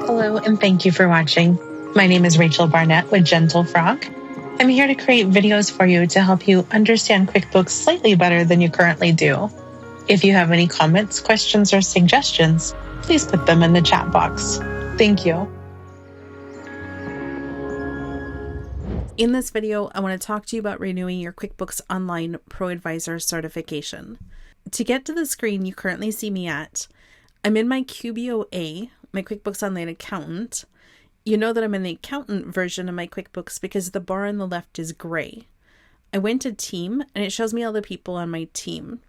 Hello, and thank you for watching. My name is Rachel Barnett with Gentle Frog. I'm here to create videos for you to help you understand QuickBooks slightly better than you currently do. If you have any comments, questions, or suggestions, please put them in the chat box. Thank you. In this video, I want to talk to you about renewing your QuickBooks Online ProAdvisor certification. To get to the screen you currently see me at, I'm in my QBOA, my QuickBooks Online Accountant. You know that I'm in the accountant version of my QuickBooks because the bar on the left is gray. I went to Team and it shows me all the people on my team.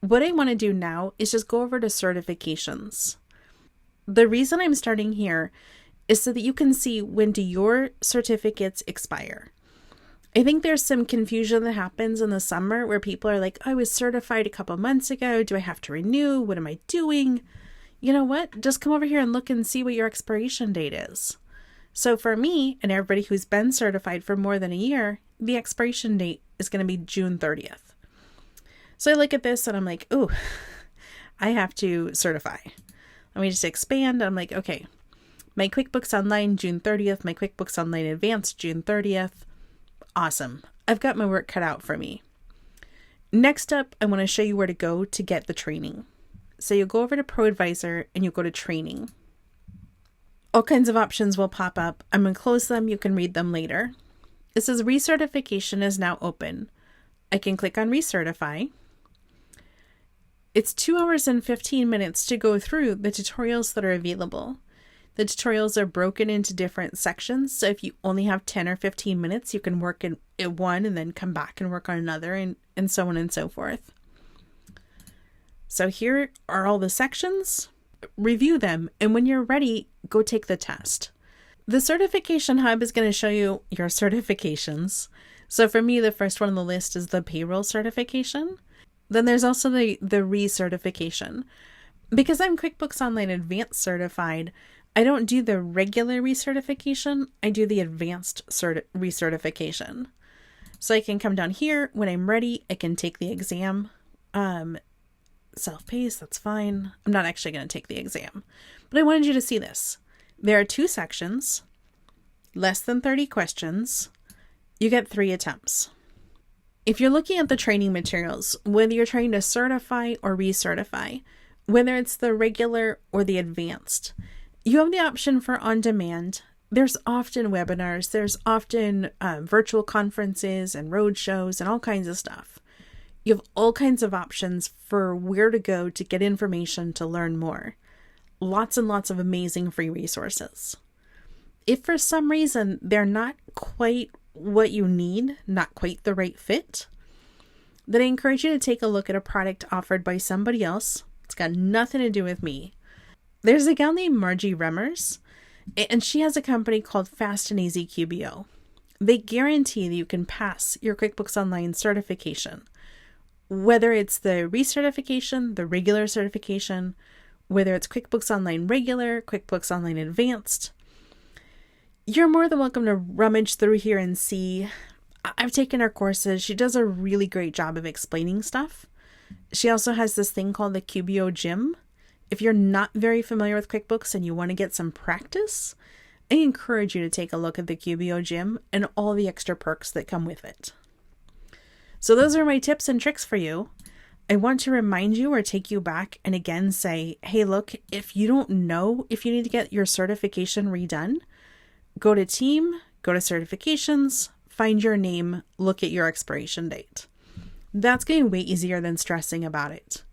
What I want to do now is just go over to certifications. The reason I'm starting here is so that you can see when do your certificates expire. I think there's some confusion that happens in the summer where people are like, I was certified a couple months ago. Do I have to renew? What am I doing? You know what? Just come over here and look and see what your expiration date is. So for me and everybody who's been certified for more than a year, the expiration date is going to be June 30th. So I look at this and I'm like, ooh, I have to certify. Let me just expand. I'm like, okay, my QuickBooks Online, June 30th, my QuickBooks Online Advanced, June 30th. Awesome. I've got my work cut out for me. Next up, I want to show you where to go to get the training. So you'll go over to ProAdvisor and you'll go to training. All kinds of options will pop up. I'm going to close them. You can read them later. It says Recertification is now open. I can click on Recertify. It's 2 hours and 15 minutes to go through the tutorials that are available. The tutorials are broken into different sections. So if you only have 10 or 15 minutes, you can work in one and then come back and work on another and so on and so forth. So here are all the sections. Review them. And when you're ready, go take the test. The Certification Hub is going to show you your certifications. So for me, the first one on the list is the payroll certification. Then there's also the recertification. Because I'm QuickBooks Online Advanced certified, I don't do the regular recertification. I do the advanced recertification. So I can come down here. When I'm ready, I can take the exam. Self-paced, that's fine. I'm not actually going to take the exam. But I wanted you to see this. There are 2 sections, less than 30 questions. You get 3 attempts. If you're looking at the training materials, whether you're trying to certify or recertify, whether it's the regular or the advanced, you have the option for on-demand. There's often webinars, there's often virtual conferences and road shows and all kinds of stuff. You have all kinds of options for where to go to get information to learn more. Lots and lots of amazing free resources. If for some reason they're not quite what you need, not quite the right fit, then I encourage you to take a look at a product offered by somebody else. It's got nothing to do with me. There's a gal named Margie Remmers, and she has a company called Fast and Easy QBO. They guarantee that you can pass your QuickBooks Online certification. Whether it's the recertification, the regular certification, whether it's QuickBooks Online Regular, QuickBooks Online Advanced, you're more than welcome to rummage through here and see. I've taken her courses. She does a really great job of explaining stuff. She also has this thing called the QBO Gym. If you're not very familiar with QuickBooks and you want to get some practice, I encourage you to take a look at the QBO Gym and all the extra perks that come with it. So those are my tips and tricks for you. I want to remind you or take you back and again say, hey, look, if you don't know if you need to get your certification redone, go to Team, go to Certifications, find your name, look at your expiration date. That's getting way easier than stressing about it.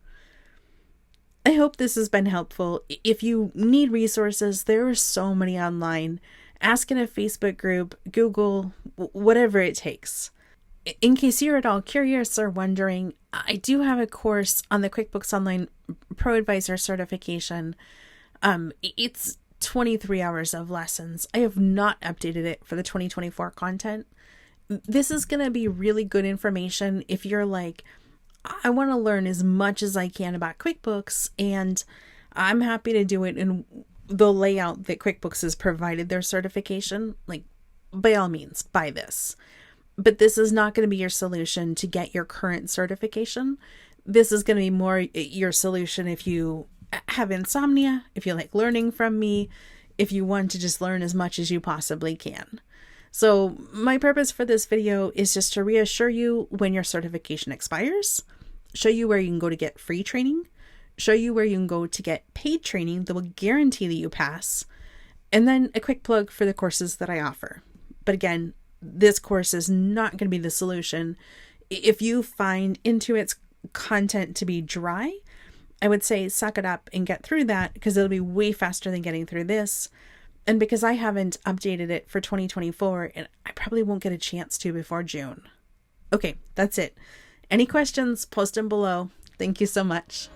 I hope this has been helpful. If you need resources, there are so many online. Ask in a Facebook group, Google, whatever it takes. In case you're at all curious or wondering, I do have a course on the QuickBooks Online ProAdvisor certification. It's 23 hours of lessons. I have not updated it for the 2024 content. This is going to be really good information if you're like, I want to learn as much as I can about QuickBooks, and I'm happy to do it in the layout that QuickBooks has provided their certification. Like, by all means, buy this. But this is not going to be your solution to get your current certification. This is going to be more your solution if you have insomnia, if you like learning from me, if you want to just learn as much as you possibly can. So my purpose for this video is just to reassure you when your certification expires, show you where you can go to get free training, show you where you can go to get paid training that will guarantee that you pass, and then a quick plug for the courses that I offer. But again, this course is not going to be the solution. If you find Intuit's content to be dry, I would say suck it up and get through that, because it'll be way faster than getting through this. And because I haven't updated it for 2024, and I probably won't get a chance to before June. Okay, that's it. Any questions, post them below. Thank you so much.